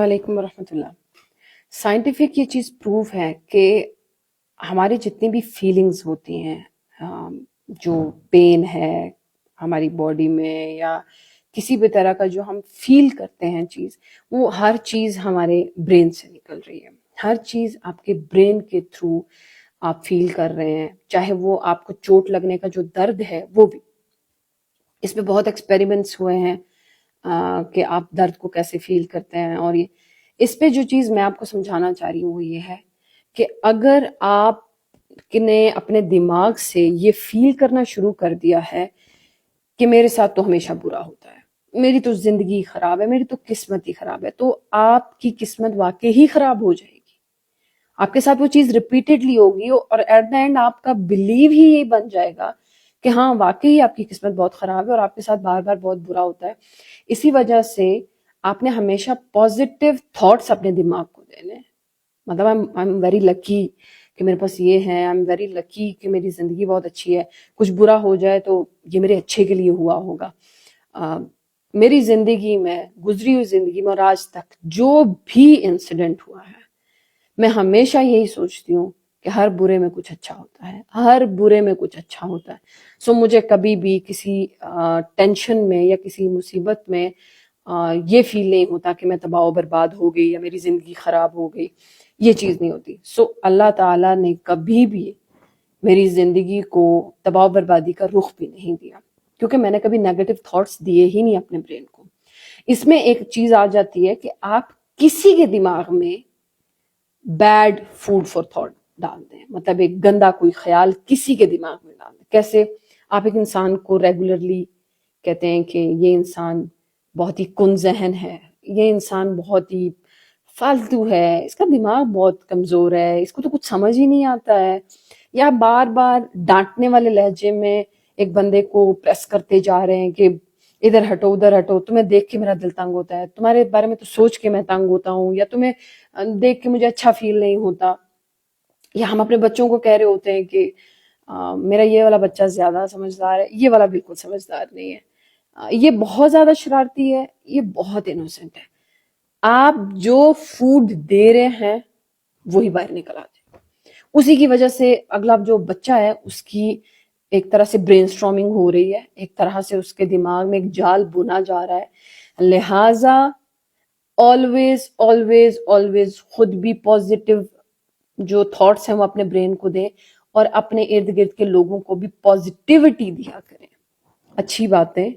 وعلیکم ورحمۃ اللہ۔ سائنٹیفک یہ چیز پروف ہے کہ ہماری جتنی بھی فیلنگز ہوتی ہیں، جو پین ہے ہماری باڈی میں یا کسی بھی طرح کا جو ہم فیل کرتے ہیں چیز، وہ ہر چیز ہمارے برین سے نکل رہی ہے۔ ہر چیز آپ کے برین کے تھرو آپ فیل کر رہے ہیں، چاہے وہ آپ کو چوٹ لگنے کا جو درد ہے وہ بھی۔ اس میں بہت ایکسپیریمنٹس ہوئے ہیں کہ آپ درد کو کیسے فیل کرتے ہیں، اور یہ اس پہ جو چیز میں آپ کو سمجھانا چاہ رہی ہوں وہ یہ ہے کہ اگر آپ نے اپنے دماغ سے یہ فیل کرنا شروع کر دیا ہے کہ میرے ساتھ تو ہمیشہ برا ہوتا ہے، میری تو زندگی خراب ہے، میری تو قسمت ہی خراب ہے، تو آپ کی قسمت واقعی ہی خراب ہو جائے گی۔ آپ کے ساتھ وہ چیز ریپیٹڈلی ہوگی اور ایٹ دا اینڈ آپ کا بلیو ہی یہ بن جائے گا کہ ہاں واقعی آپ کی قسمت بہت خراب ہے اور آپ کے ساتھ بار بار بہت برا ہوتا ہے۔ اسی وجہ سے آپ نے ہمیشہ پازیٹیو تھاٹس اپنے دماغ کو دینے، مطلب آئی ایم ویری لکی کہ میرے پاس یہ ہے، آئی ایم ویری لکی کہ میری زندگی بہت اچھی ہے، کچھ برا ہو جائے تو یہ میرے اچھے کے لیے ہوا ہوگا۔ میری زندگی میں، گزری ہوئی زندگی میں اور آج تک جو بھی انسیڈنٹ ہوا ہے، میں ہمیشہ یہی سوچتی ہوں کہ ہر برے میں کچھ اچھا ہوتا ہے، ہر برے میں کچھ اچھا ہوتا ہے۔ سو مجھے کبھی بھی کسی ٹینشن میں یا کسی مصیبت میں یہ فیل نہیں ہوتا کہ میں تباہ و برباد ہو گئی یا میری زندگی خراب ہو گئی، یہ چیز نہیں ہوتی۔ سو اللہ تعالیٰ نے کبھی بھی میری زندگی کو تباہ و بربادی کا رخ بھی نہیں دیا، کیونکہ میں نے کبھی نیگیٹو تھاٹس دیے ہی نہیں اپنے برین کو۔ اس میں ایک چیز آ جاتی ہے کہ آپ کسی کے دماغ میں بیڈ فوڈ فار تھاٹ ڈال دیں، مطلب ایک گندا کوئی خیال کسی کے دماغ میں ڈال دیں۔ کیسے؟ آپ ایک انسان کو ریگولرلی کہتے ہیں کہ یہ انسان بہت ہی کن ذہن ہے، یہ انسان بہت ہی فالتو ہے، اس کا دماغ بہت کمزور ہے، اس کو تو کچھ سمجھ ہی نہیں آتا ہے، یا بار بار ڈانٹنے والے لہجے میں ایک بندے کو پریس کرتے جا رہے ہیں کہ ادھر ہٹو ادھر ہٹو، تمہیں دیکھ کے میرا دل تنگ ہوتا ہے، تمہارے بارے میں تو سوچ کے میں تنگ ہوتا ہوں، یا تمہیں دیکھ کے مجھے اچھا فیل نہیں ہوتا۔ یا ہم اپنے بچوں کو کہہ رہے ہوتے ہیں کہ میرا یہ والا بچہ زیادہ سمجھدار ہے، یہ والا بالکل سمجھدار نہیں ہے، یہ بہت زیادہ شرارتی ہے، یہ بہت انوسنٹ ہے۔ آپ جو فوڈ دے رہے ہیں وہی باہر نکل آتے ہیں۔ اسی کی وجہ سے اگلا جو بچہ ہے اس کی ایک طرح سے برین سٹارمنگ ہو رہی ہے، ایک طرح سے اس کے دماغ میں ایک جال بنا جا رہا ہے۔ لہٰذا آلویز آلویز آلویز خود بھی پازیٹیو جو تھاٹس ہیں وہ اپنے برین کو دیں، اور اپنے ارد گرد کے لوگوں کو بھی پازیٹیوٹی دیا کریں، اچھی باتیں،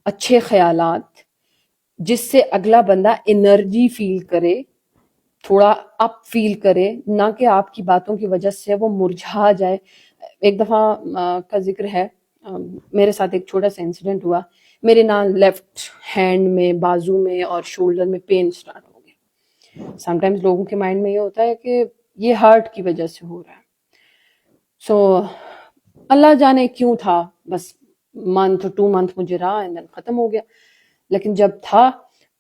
اچھے خیالات، جس سے اگلا بندہ انرجی فیل کرے، تھوڑا اپ فیل کرے، نہ کہ آپ کی باتوں کی وجہ سے وہ مرجھا جائے۔ ایک دفعہ کا ذکر ہے، میرے ساتھ ایک چھوٹا سا انسیڈنٹ ہوا، میرے نا لیفٹ ہینڈ میں، بازو میں اور شولڈر میں پین سٹارٹ ہو گیا۔ سم ٹائمز لوگوں کے مائنڈ میں یہ ہوتا ہے کہ یہ ہارٹ کی وجہ سے ہو رہا ہے۔ سو اللہ جانے کیوں تھا، بس منتھ 2 منتھ مجھے رہا اینڈ دین ختم ہو گیا۔ لیکن جب تھا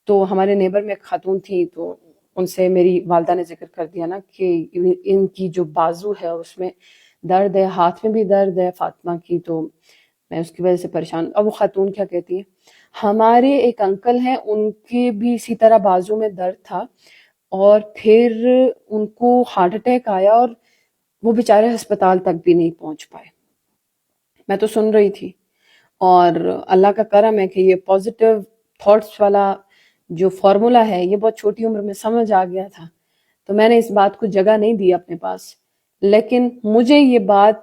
تو ہمارے نیبر میں ایک خاتون تھی، تو ان سے میری والدہ نے ذکر کر دیا نا کہ ان کی جو بازو ہے اس میں درد ہے، ہاتھ میں بھی درد ہے فاطمہ کی، تو میں اس کی وجہ سے پریشان۔ اب وہ خاتون کیا کہتی ہے، ہمارے ایک انکل ہیں، ان کے بھی اسی طرح بازو میں درد تھا اور پھر ان کو ہارٹ اٹیک آیا اور وہ بیچارے ہسپتال تک بھی نہیں پہنچ پائے۔ میں تو سن رہی تھی، اور اللہ کا کرم ہے کہ یہ پازیٹیو تھاٹس والا جو فارمولا ہے یہ بہت چھوٹی عمر میں سمجھ آ گیا تھا، تو میں نے اس بات کو جگہ نہیں دی اپنے پاس۔ لیکن مجھے یہ بات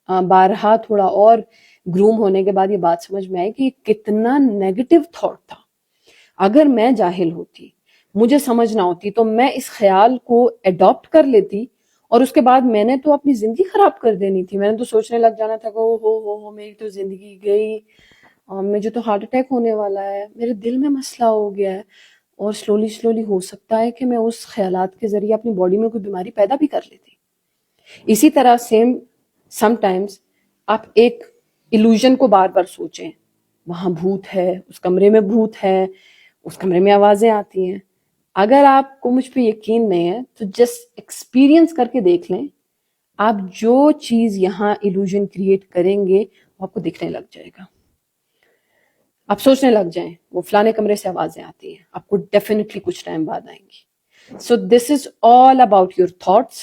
بارہا تھوڑا اور گروم ہونے کے بعد یہ بات سمجھ میں آئی کہ یہ کتنا نیگیٹو تھاٹ تھا۔ اگر میں جاہل ہوتی، مجھے سمجھ نہ ہوتی، تو میں اس خیال کو اڈاپٹ کر لیتی، اور اس کے بعد میں نے تو اپنی زندگی خراب کر دینی تھی۔ میں نے تو سوچنے لگ جانا تھا کہ ہو میری تو زندگی گئی، مجھے تو ہارٹ اٹیک ہونے والا ہے، میرے دل میں مسئلہ ہو گیا ہے، اور سلولی ہو سکتا ہے کہ میں اس خیالات کے ذریعے اپنی باڈی میں کوئی بیماری پیدا بھی کر لیتی۔ اسی طرح سم ٹائمز آپ ایک ایلوژن کو بار بار سوچیں، وہاں بھوت ہے، اس کمرے میں بھوت ہے، اس کمرے میں آوازیں آتی ہیں۔ اگر آپ کو مجھ پہ یقین نہیں ہے تو جسٹ ایکسپیرینس کر کے دیکھ لیں، آپ جو چیز یہاں ایلوژن کریٹ کریں گے وہ آپ کو دکھنے لگ جائے گا۔ آپ سوچنے لگ جائیں وہ فلانے کمرے سے آوازیں آتی ہیں، آپ کو ڈیفینیٹلی کچھ ٹائم بعد آئیں گی. سو دس از آل اباؤٹ یور تھاٹس.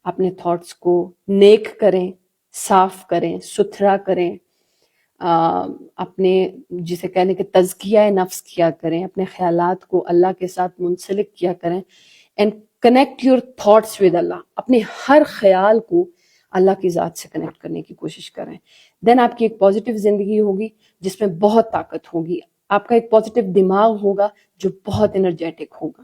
اپنے تھاٹس کو نیک کریں، صاف کریں، ستھرا کریں، اپنے جسے کہنے کہ تزکیہ نفس کیا کریں، اپنے خیالات کو اللہ کے ساتھ منسلک کیا کریں. And connect your thoughts with Allah. اپنے ہر خیال کو اللہ کی ذات سے کنیکٹ کرنے کی کوشش کریں. دین آپ کی ایک پازیٹیو زندگی ہوگی جس میں بہت طاقت ہوگی. آپ کا ایک پازیٹیو دماغ ہوگا جو بہت انرجیٹک ہوگا.